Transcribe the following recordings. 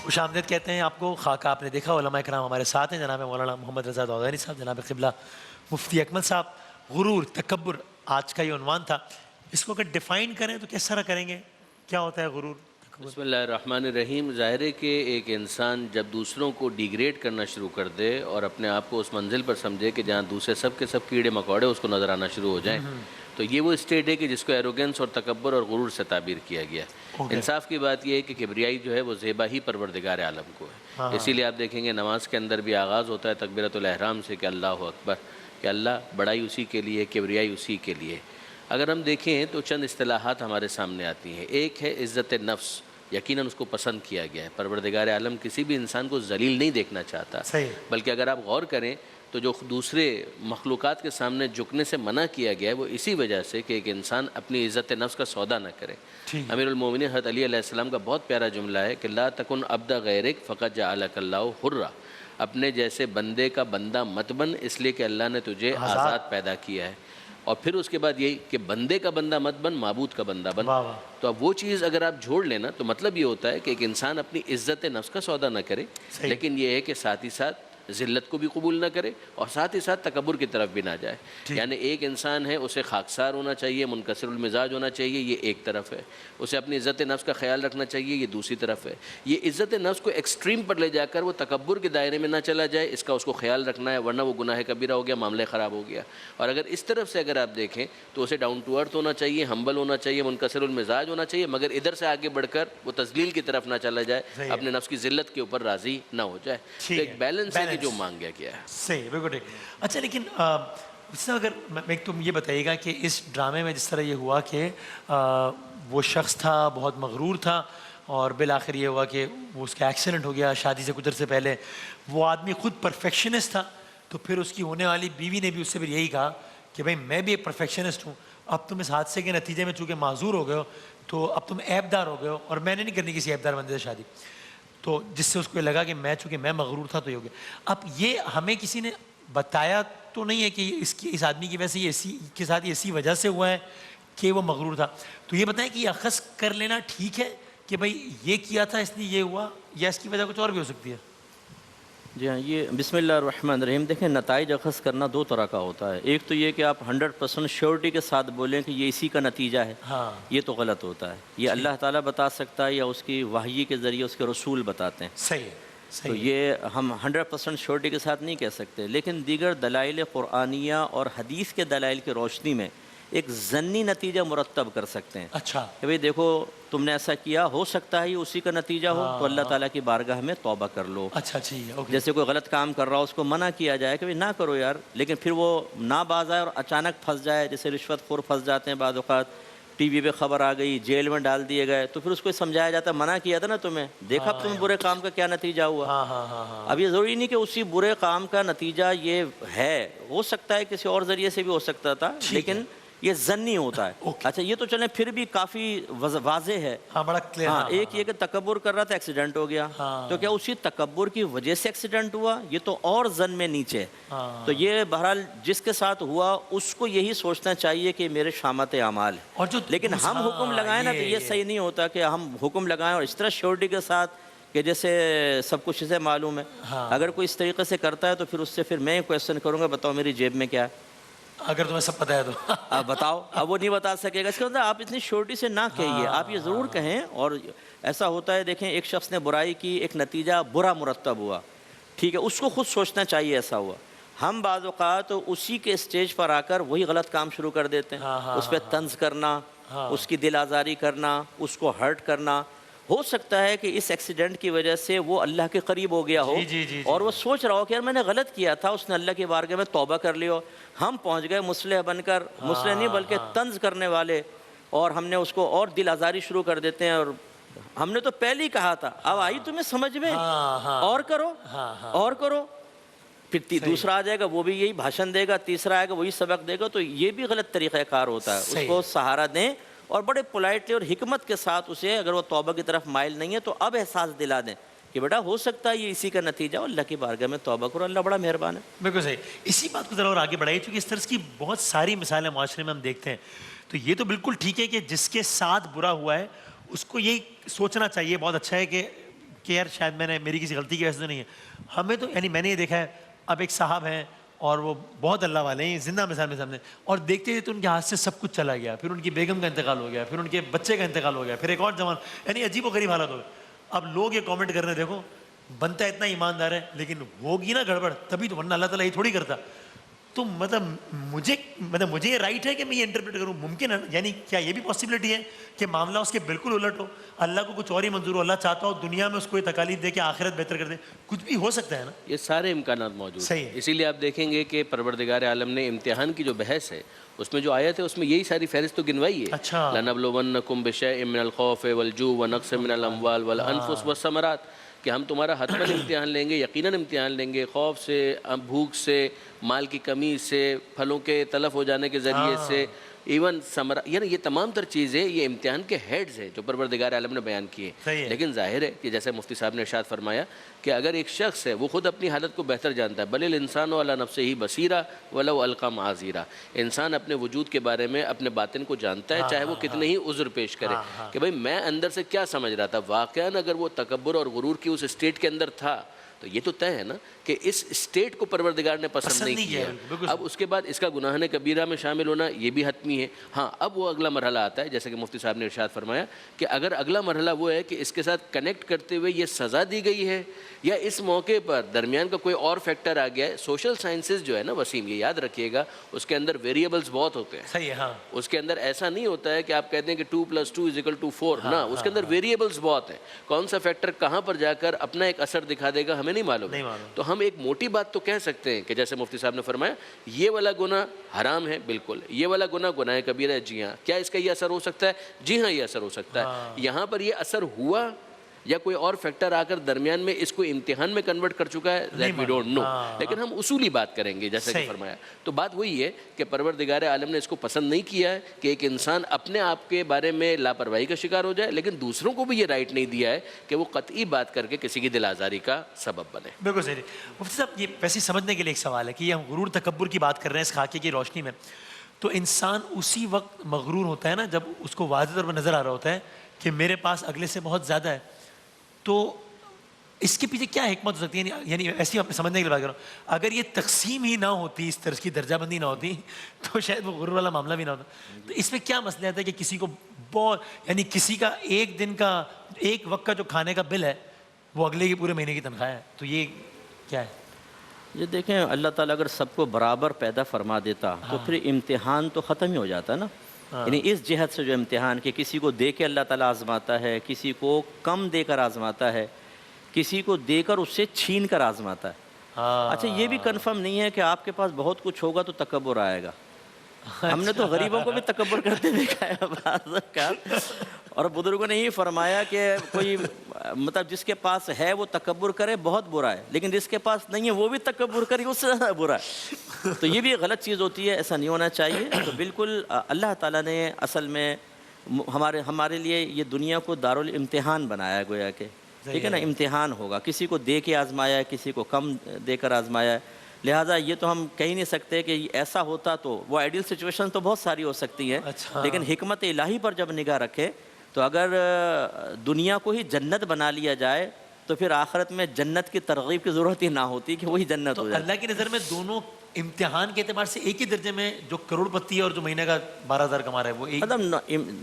خوش آمدید کہتے ہیں آپ کو. خاکہ آپ نے دیکھا. علماء کرام ہمارے ساتھ ہیں. جناب مولانا محمد رضا دودانی صاحب, جناب قبلہ مفتی اکمل صاحب. غرور, تکبر آج کا یہ عنوان تھا. اس کو اگر ڈیفائن کریں تو کس طرح کریں گے؟ کیا ہوتا ہے غرور؟ بسم اللہ الرحمن الرحیم. ظاہر ہے کہ ایک انسان جب دوسروں کو ڈیگریڈ کرنا شروع کر دے اور اپنے آپ کو اس منزل پر سمجھے کہ جہاں دوسرے سب کے سب کیڑے مکوڑے اس کو نظر آنا شروع ہو جائیں, تو یہ وہ اسٹیٹ ہے کہ جس کو ایروگنس اور تکبر اور غرور سے تعبیر کیا گیا ہے. انصاف کی بات یہ ہے کہ کبریائی جو ہے وہ زیبا ہی پروردگار عالم کو ہے. اسی لیے آپ دیکھیں گے نماز کے اندر بھی آغاز ہوتا ہے تکبیرۃ الاحرام سے کہ اللہ اکبر, کہ اللہ بڑائی اسی کے لیے, کبریائی اسی کے لیے. اگر ہم دیکھیں تو چند اصطلاحات ہمارے سامنے آتی ہیں. ایک ہے عزت نفس, یقیناً اس کو پسند کیا گیا ہے. پروردگار عالم کسی بھی انسان کو ذلیل نہیں دیکھنا چاہتا, بلکہ اگر آپ غور کریں تو جو دوسرے مخلوقات کے سامنے جھکنے سے منع کیا گیا ہے وہ اسی وجہ سے کہ ایک انسان اپنی عزت نفس کا سودا نہ کرے. امیر المومنین حضرت علی علیہ السلام کا بہت پیارا جملہ ہے کہ لا تکن عبد غیرک فقط جعلک اللہ حرا, اپنے جیسے بندے کا بندہ مت بن اس لیے کہ اللہ نے تجھے آزاد پیدا کیا ہے. اور پھر اس کے بعد یہی کہ بندے کا بندہ مت بن, معبود کا بندہ بن. تو اب وہ چیز اگر آپ جوڑ لینا تو مطلب یہ ہوتا ہے کہ ایک انسان اپنی عزت نفس کا سودا نہ کرے, لیکن یہ ہے کہ ساتھ ہی ساتھ ذلت کو بھی قبول نہ کرے اور ساتھ ہی ساتھ تکبر کی طرف بھی نہ جائے. یعنی ایک انسان ہے, اسے خاکسار ہونا چاہیے, منکسر المزاج ہونا چاہیے, یہ ایک طرف ہے. اسے اپنی عزت نفس کا خیال رکھنا چاہیے, یہ دوسری طرف ہے. یہ عزت نفس کو ایکسٹریم پر لے جا کر وہ تکبر کے دائرے میں نہ چلا جائے, اس کا اس کو خیال رکھنا ہے, ورنہ وہ گناہ کبیرہ ہو گیا, معاملہ خراب ہو گیا. اور اگر اس طرف سے اگر آپ دیکھیں تو اسے ڈاؤن ٹو ارتھ ہونا چاہیے, ہمبل ہونا چاہیے, منکسر المزاج ہونا چاہیے, مگر ادھر سے آگے بڑھ کر وہ تذلیل کی طرف نہ چلا جائے, اپنے نفس کی ذلت کے اوپر راضی نہ ہو جائے. تو ایک بیلنس ہے کہ جو مانگا گیا ہے. صحیح, بالکل ٹھیک. اچھا, لیکن اس طرح اگر ایک تم یہ بتائیے گا کہ اس ڈرامے میں جس طرح یہ ہوا کہ وہ شخص تھا بہت مغرور تھا اور بالآخر یہ ہوا کہ وہ اس کا ایکسیڈنٹ ہو گیا شادی سے کچھ عرصے پہلے. وہ آدمی خود پرفیکشنسٹ تھا, تو پھر اس کی ہونے والی بیوی نے بھی اس سے پھر یہی کہا کہ بھائی میں بھی ایک پرفیکشنسٹ ہوں, اب تم اس حادثے کے نتیجے میں چونکہ معذور ہو گئے ہو تو اب تم عیب دار ہو گئے ہو, اور میں نے نہیں کرنی کسی عیب دار بندے سے شادی. تو جس سے اس کو یہ لگا کہ میں چونکہ میں مغرور تھا تو یہ ہو گیا. اب یہ ہمیں کسی نے بتایا تو نہیں ہے کہ اس آدمی کی وجہ سے یہ کے ساتھ اسی وجہ سے ہوا ہے کہ وہ مغرور تھا. تو یہ بتائیں کہ یہ اخذ کر لینا ٹھیک ہے کہ بھائی یہ کیا تھا اس لیے یہ ہوا, یا اس کی وجہ کچھ اور بھی ہو سکتی ہے؟ جی ہاں, یہ بسم اللہ الرحمن الرحیم. دیکھیں نتائج اخذ کرنا دو طرح کا ہوتا ہے. ایک تو یہ کہ آپ 100% شیورٹی کے ساتھ بولیں کہ یہ اسی کا نتیجہ ہے, یہ تو غلط ہوتا ہے. یہ اللہ تعالیٰ بتا سکتا ہے یا اس کی وحی کے ذریعے اس کے رسول بتاتے ہیں. صحیح ہے. تو یہ ہم 100% شیورٹی کے ساتھ نہیں کہہ سکتے, لیکن دیگر دلائل قرآنیہ اور حدیث کے دلائل کی روشنی میں ایک ضمنی نتیجہ مرتب کر سکتے ہیں. اچھا, کہ بھئی دیکھو تم نے ایسا کیا, ہو سکتا ہے یہ اسی کا نتیجہ ہو, تو اللہ تعالیٰ کی بارگاہ میں توبہ کر لو. اچھا ٹھیک ہے. جیسے کوئی غلط کام کر رہا ہو اس کو منع کیا جائے کہ بھئی نہ کرو یار, لیکن پھر وہ نہ باز آئے اور اچانک پھنس جائے, جیسے رشوت خور پھنس جاتے ہیں بعض اوقات, ٹی وی پہ خبر آ گئی, جیل میں ڈال دیے گئے, تو پھر اس کو سمجھایا جاتا ہے منع کیا تھا نا تمہیں, دیکھا تمہیں برے کام کا کیا نتیجہ ہوا. اب یہ ضروری نہیں کہ اسی برے کام کا نتیجہ یہ ہے, ہو سکتا ہے کسی اور ذریعے سے بھی ہو سکتا تھا, لیکن یہ ضنی ہوتا ہے. اچھا, یہ تو چلیں پھر بھی کافی واضح ہے. ہاں, ایک یہ کہ تکبر کر رہا تھا, ایکسیڈنٹ ہو گیا, تو کیا اسی تکبر کی وجہ سے ایکسیڈنٹ ہوا؟ یہ تو اور ضن میں نیچے. تو یہ بہرحال جس کے ساتھ ہوا اس کو یہی سوچنا چاہیے کہ میرے شامت اعمال ہے. لیکن ہم حکم لگائیں نا تو یہ صحیح نہیں ہوتا کہ ہم حکم لگائیں اور اس طرح شیورٹی کے ساتھ کہ جیسے سب کچھ اسے معلوم ہے. اگر کوئی اس طریقے سے کرتا ہے تو پھر اس سے پھر میں کویسچن کروں گا, بتاؤ میری جیب میں کیا ہے, اگر تمہیں سب پتہ ہے تو آپ بتاؤ. اب وہ نہیں بتا سکے گا. اس کے اندر آپ اتنی شیورٹی سے نہ کہیے, آپ یہ ضرور کہیں. اور ایسا ہوتا ہے, دیکھیں ایک شخص نے برائی کی, ایک نتیجہ برا مرتب ہوا, ٹھیک ہے, اس کو خود سوچنا چاہیے ایسا ہوا. ہم بعض اوقات اسی کے اسٹیج پر آ کر وہی غلط کام شروع کر دیتے ہیں, اس پہ طنز کرنا, اس کی دل آزاری کرنا, اس کو ہرٹ کرنا. ہو سکتا ہے کہ اس ایکسیڈنٹ کی وجہ سے وہ اللہ کے قریب ہو گیا ہو اور وہ سوچ رہا ہو کہ یار میں نے غلط کیا تھا, اس نے اللہ کی بارگاہ میں توبہ کر لی ہو. ہم پہنچ گئے مصلح بن کر, مصلح نہیں بلکہ طنز کرنے والے, اور ہم نے اس کو اور دل آزاری شروع کر دیتے ہیں. اور ہم نے تو پہلے ہی کہا تھا, اب آئی تمہیں سمجھ میں, اور کرو اور کرو. پھر دوسرا آ جائے گا, وہ بھی یہی بھاشن دے گا, تیسرا آئے گا وہی سبق دے گا. تو یہ بھی غلط طریقہ کار ہوتا ہے. اس کو سہارا دیں اور بڑے پولائٹلی اور حکمت کے ساتھ اسے, اگر وہ توبہ کی طرف مائل نہیں ہے تو اب احساس دلا دیں کہ بیٹا ہو سکتا ہے یہ اسی کا نتیجہ ہو, اللہ کی بارگاہ میں توبہ کرو, اللہ بڑا مہربان ہے. بالکل صحیح. اسی بات کو ذرا اور آگے بڑھائیے, چونکہ اس طرح کی بہت ساری مثالیں معاشرے میں ہم دیکھتے ہیں. تو یہ تو بالکل ٹھیک ہے کہ جس کے ساتھ برا ہوا ہے اس کو یہی سوچنا چاہیے, بہت اچھا ہے کہ کہ یار شاید میری کسی غلطی کی وجہ سے نہیں ہے. ہمیں تو یعنی میں نے یہ دیکھا ہے, اب ایک صاحب ہیں اور وہ بہت اللہ والے ہیں, زندہ مثال میں سامنے, اور دیکھتے دیکھتے ان کے ہاتھ سے سب کچھ چلا گیا, پھر ان کی بیگم کا انتقال ہو گیا, پھر ان کے بچے کا انتقال ہو گیا, پھر ایک اور جوان, یعنی عجیب و غریب حالت ہو گئی. اب لوگ یہ کامنٹ کر رہے ہیں, دیکھو بنتا اتنا ایماندار ہے لیکن ہوگی نا گڑبڑ تبھی تو, ورنہ اللہ تعالیٰ یہ تھوڑی کرتا. تو مطلب مجھے یہ رائٹ ہے کہ میں یہ انٹرپریٹ کروں, ممکن ہے, یعنی کیا یہ بھی پاسبلٹی ہے کہ معاملہ اس کے بالکل الٹ ہو, اللہ کو کچھ اور ہی منظور ہو, اللہ چاہتا ہو دنیا میں اس کو یہ تکالیف دے کے آخرت بہتر کر دے, کچھ بھی ہو سکتا ہے نا. یہ سارے امکانات موجود صحیح ہیں. ہے. اسی لیے آپ دیکھیں گے کہ پروردگار عالم نے امتحان کی جو بحث ہے اس میں جو آیت ہے اس میں یہی ساری فہرست تو گنوائی ہے. اچھا. لَنَبْلُوَنَّكُمْ بِشَيْءٍ مِّنَ الْخَوْفِ وَالْجُوعِ وَنَقْصٍ مِّنَ الْأَمْوَالِ وَالْأَنفُسِ وَالثَّمَرَاتِ, کہ ہم تمہارا حتماً امتحان لیں گے, یقیناً امتحان لیں گے, خوف سے, بھوک سے, مال کی کمی سے, پھلوں کے تلف ہو جانے کے ذریعے سے, ایون ثمرہ, یعنی یہ تمام تر چیزیں یہ امتحان کے ہیڈز ہیں جو پروردگار عالم نے بیان کیے. لیکن ظاہر ہے کہ جیسے مفتی صاحب نے ارشاد فرمایا کہ اگر ایک شخص ہے وہ خود اپنی حالت کو بہتر جانتا ہے, بل الانسان علی نفسہ بصیرہ ولو القی معاذیرہ, انسان اپنے وجود کے بارے میں اپنے باطن کو جانتا ہے چاہے وہ کتنے ہی عذر پیش کرے کہ بھئی میں اندر سے کیا سمجھ رہا تھا. واقعاً اگر وہ تکبر اور غرور کی اس اسٹیٹ کے اندر تھا تو یہ تو طے ہے نا کہ اس اسٹیٹ کو پروردگار نے پسند نہیں کیا. اب اس کے بعد اس کا گناہ کبیرہ میں شامل ہونا یہ بھی حتمی ہے. ہاں اب وہ اگلا مرحلہ آتا ہے جیسے کہ مفتی صاحب نے ارشاد فرمایا کہ اگر اگلا مرحلہ وہ ہے کہ اس کے ساتھ کنیکٹ کرتے ہوئے یہ سزا دی گئی ہے یا اس موقع پر درمیان کا کوئی اور فیکٹر آ گیا ہے. سوشل سائنسز جو ہے نا وسیم, یہ یاد رکھیے گا, اس کے اندر ویریبلز بہت ہوتے ہیں. صحیح ہے. ہاں, اس کے اندر ایسا نہیں ہوتا ہے کہ آپ کہتے ہیں کہ 2+2=4, نہ, اس کے اندر ویریبلز بہت ہیں. کون سا فیکٹر کہاں پر جا کر اپنا ایک اثر دکھا دے گا ہمیں نہیں معلوم. تو ہم ایک موٹی بات تو کہہ سکتے ہیں کہ جیسے مفتی صاحب نے فرمایا یہ والا گناہ حرام ہے, بالکل, یہ والا گناہ کبیرہ ہے, جی ہاں. کیا اس کا یہ اثر ہو سکتا ہے؟ جی ہاں یہ اثر ہو سکتا ہے. یہاں پر یہ اثر ہوا یا کوئی اور فیکٹر آ کر درمیان میں اس کو امتحان میں کنورٹ کر چکا ہے, دیٹ وی ڈونٹ نو. لیکن ہم اصولی بات کریں گے جیسے کہ فرمایا. تو بات وہی ہے کہ پروردگار عالم نے اس کو پسند نہیں کیا ہے کہ ایک انسان اپنے آپ کے بارے میں لاپرواہی کا شکار ہو جائے, لیکن دوسروں کو بھی یہ رائٹ نہیں دیا ہے کہ وہ قطعی بات کر کے کسی کی دل آزاری کا سبب بنے. بالکل صحیح. مفتی صاحب یہ ویسے سمجھنے کے لیے ایک سوال ہے کہ یہ ہم غرور تکبر کی بات کر رہے ہیں اس خاکے کی روشنی میں, تو انسان اسی وقت مغرور ہوتا ہے نا جب اس کو واضح طور پر نظر آ رہا ہوتا ہے کہ میرے پاس اگلے سے بہت زیادہ ہے. تو اس کے پیچھے کیا حکمت ہو سکتی ہے؟ یعنی ایسی آپ سمجھنے کے لیے بات کر رہا ہوں, اگر یہ تقسیم ہی نہ ہوتی, اس طرح کی درجہ بندی نہ ہوتی تو شاید وہ غرور والا معاملہ بھی نہ ہوتا. تو اس میں کیا مسئلہ آتا ہے کہ کسی کو بہت, یعنی کسی کا ایک دن کا, ایک وقت کا جو کھانے کا بل ہے وہ اگلے کی پورے مہینے کی تنخواہ ہے, تو یہ کیا ہے؟ یہ دیکھیں اللہ تعالیٰ اگر سب کو برابر پیدا فرما دیتا تو پھر امتحان تو ختم ہی ہو جاتا نا. یعنی اس جہت سے جو امتحان کہ کسی کو دے کے اللہ تعالیٰ آزماتا ہے, کسی کو کم دے کر آزماتا ہے, کسی کو دے کر اس سے چھین کر آزماتا ہے. اچھا یہ بھی کنفرم نہیں ہے کہ آپ کے پاس بہت کچھ ہوگا تو تکبر آئے گا. ہم نے تو غریبوں کو بھی تکبر کرتے دیکھا ہے بعض اوقات, اور بزرگوں نے یہ فرمایا کہ کوئی مطلب جس کے پاس ہے وہ تکبر کرے بہت برا ہے, لیکن جس کے پاس نہیں ہے وہ بھی تکبر کرے اس سے زیادہ برا ہے. تو یہ بھی غلط چیز ہوتی ہے, ایسا نہیں ہونا چاہیے. تو بالکل اللہ تعالیٰ نے اصل میں ہمارے لیے یہ دنیا کو دارالامتحان بنایا ہے, گویا کہ ٹھیک ہے نا, امتحان ہوگا. کسی کو دے کے آزمایا ہے, کسی کو کم دے کر آزمایا ہے. لہٰذا یہ تو ہم کہہ نہیں سکتے کہ ایسا ہوتا تو وہ آئیڈیل سچویشن تو بہت ساری ہو سکتی ہیں, لیکن حکمت الہی پر جب نگاہ رکھے تو اگر دنیا کو ہی جنت بنا لیا جائے تو پھر آخرت میں جنت کی ترغیب کی ضرورت ہی نہ ہوتی کہ وہی جنت ہو جائے. اللہ کی نظر میں دونوں امتحان کے اعتبار سے ایک ہی درجے میں, جو کروڑ پتی ہے اور جو مہینے کا 12,000 کما رہا ہے وہ ایک, مطلب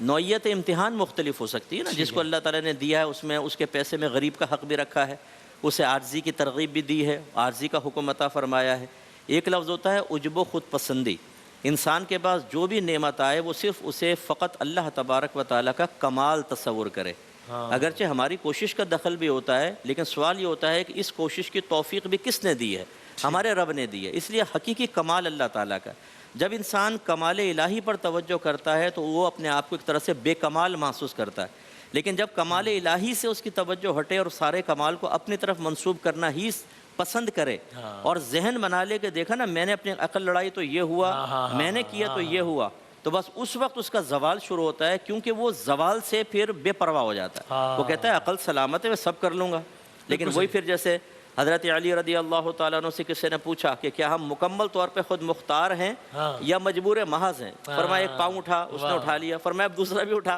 نوعیت امتحان مختلف ہو سکتی ہے نا. جس کو اللہ تعالیٰ نے دیا ہے اس میں اس کے پیسے میں غریب کا حق بھی رکھا ہے, اسے عاجزی کی ترغیب بھی دی ہے, عاجزی کا حکم عطا فرمایا ہے. ایک لفظ ہوتا ہے عجب و خود پسندی. انسان کے پاس جو بھی نعمت آئے وہ صرف اسے فقط اللہ تبارک و تعالیٰ کا کمال تصور کرے. اگرچہ ہماری کوشش کا دخل بھی ہوتا ہے, لیکن سوال یہ ہوتا ہے کہ اس کوشش کی توفیق بھی کس نے دی ہے؟ ہمارے رب نے دی ہے. اس لیے حقیقی کمال اللہ تعالیٰ کا. جب انسان کمال الہی پر توجہ کرتا ہے تو وہ اپنے آپ کو ایک طرح سے بے کمال محسوس کرتا ہے, لیکن جب کمال الہی سے اس کی توجہ ہٹے اور سارے کمال کو اپنی طرف منسوب کرنا ہی پسند کرے اور ذہن بنا لے کہ دیکھا نا میں نے اپنی عقل لڑائی تو یہ ہوا, میں نے کیا تو یہ ہوا, تو بس اس وقت اس کا زوال شروع ہوتا ہے, کیونکہ وہ زوال سے پھر بے پرواہ ہو جاتا ہے. وہ کہتا ہے عقل سلامت ہے میں سب کر لوں گا. لیکن وہی پھر جیسے حضرت علی رضی اللہ تعالیٰ عنہ سے کسی نے پوچھا کہ کیا ہم مکمل طور پہ خود مختار ہیں یا مجبور محض ہیں؟ فرمایا ایک پاؤں اٹھا، اس نے اٹھا لیا، فرمایا اب دوسرا بھی اٹھا،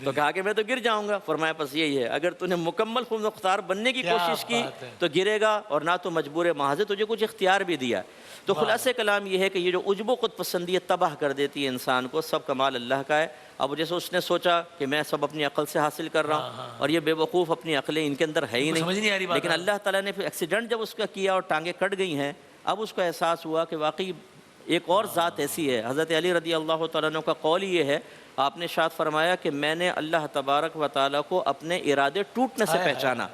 تو کہا کہ میں تو گر جاؤں گا، فرمایا بس یہی ہے، اگر تو نے مکمل خود مختار بننے کی کوشش کی تو گرے گا، اور نہ تو مجبور محض ہے، تجھے کچھ اختیار بھی دیا۔ تو خلاصہ کلام یہ ہے کہ یہ جو عجب و خود پسندی تباہ کر دیتی ہے انسان کو، سب کمال اللہ کا ہے۔ اب جیسے اس نے سوچا کہ میں سب اپنی عقل سے حاصل کر رہا ہوں، اور یہ بے وقوف اپنی عقلیں ان کے اندر ہے ہی سمجھ نہیں آ رہی نہیں، بات، لیکن اللہ تعالیٰ نے پھر ایکسیڈنٹ جب اس کا کیا اور ٹانگیں کٹ گئی ہیں، اب اس کو احساس ہوا کہ واقعی ایک اور ذات ایسی ہے۔ حضرت علی رضی اللہ تعالیٰ عنہ کا قول یہ ہے، آپ نے ارشاد فرمایا کہ میں نے اللہ تبارک و تعالیٰ کو اپنے ارادے ٹوٹنے سے پہچانا،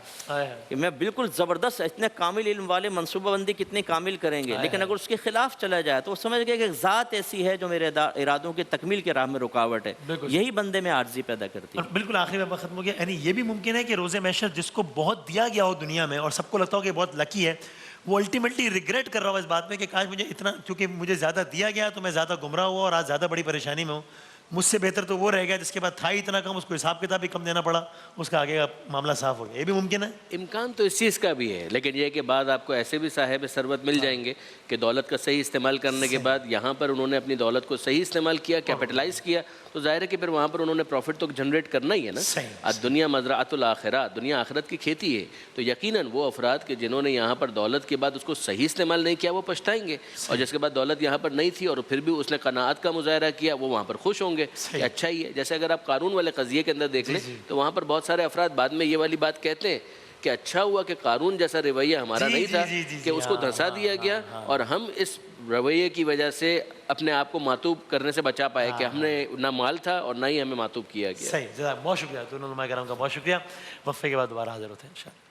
کہ میں بالکل زبردست، اتنے کامل علم والے منصوبہ بندی کتنی کامل کریں گے، لیکن اگر اس کے خلاف چلا جائے تو وہ سمجھ گئے کہ ایک ذات ایسی ہے جو میرے ارادوں کی تکمیل کے راہ میں رکاوٹ ہے، یہی بندے میں عاجزی پیدا کرتی ہے۔ اور بالکل آخری میں ختم ہو گیا، یعنی یہ بھی ممکن ہے کہ روز محشر جس کو بہت دیا گیا ہو دنیا میں اور سب کو لگتا ہو کہ بہت لکی ہے، وہ الٹیمیٹلی ریگریٹ کر رہا ہو اس بات میں کہ کاش مجھے اتنا، کیونکہ مجھے زیادہ دیا گیا تو میں زیادہ گمراہ ہوا اور آج زیادہ بڑی پریشانی میں ہوں، مجھ سے بہتر تو وہ رہ گیا جس کے بعد تھا ہی اتنا کم، اس کو حساب کتاب بھی کم دینا پڑا، اس کا آگے کا معاملہ صاف ہو گیا۔ یہ بھی ممکن ہے۔ امکان تو اس چیز کا بھی ہے، لیکن یہ کہ بعد آپ کو ایسے بھی صاحب ثروت مل جائیں گے کہ دولت کا صحیح استعمال کرنے کے بعد یہاں پر انہوں نے اپنی دولت کو صحیح استعمال کیا، کیپٹلائز کیا، تو ظاہر ہے کہ پھر وہاں پر انہوں نے پروفٹ تو جنریٹ کرنا ہی ہے نا۔ دنیا مزرعۃ الآخرہ، دنیا آخرت کی کھیتی ہے، تو یقیناً وہ افراد کہ جنہوں نے یہاں پر دولت کے بعد اس کو صحیح استعمال نہیں کیا وہ پچھتائیں گے، اور جس کے بعد دولت یہاں پر نہیں تھی اور پھر بھی اس نے قناعت کا مظاہرہ کیا، وہ وہاں پر خوش ہوں گے کہ اچھا ہی ہے۔ جیسے اگر آپ قارون والے قضیے کے اندر دیکھ لیں تو وہاں پر بہت سارے افراد بعد میں یہ والی بات کہتے ہیں کہ اچھا ہوا کہ قارون جیسا رویہ ہمارا نہیں تھا کہ اس کو دھنسا دیا گیا، اور ہم اس رویے کی وجہ سے اپنے آپ کو معطوب کرنے سے بچا پائے کہ ہم نے نہ مال تھا اور نہ ہی ہمیں معطوب کیا گیا۔ صحیح، جزاک، بہت شکریہ، دونوں علماء کرام کا بہت شکریہ۔ وقفے کے بعد دوبارہ حاضر ہوتے ہیں انشاءاللہ۔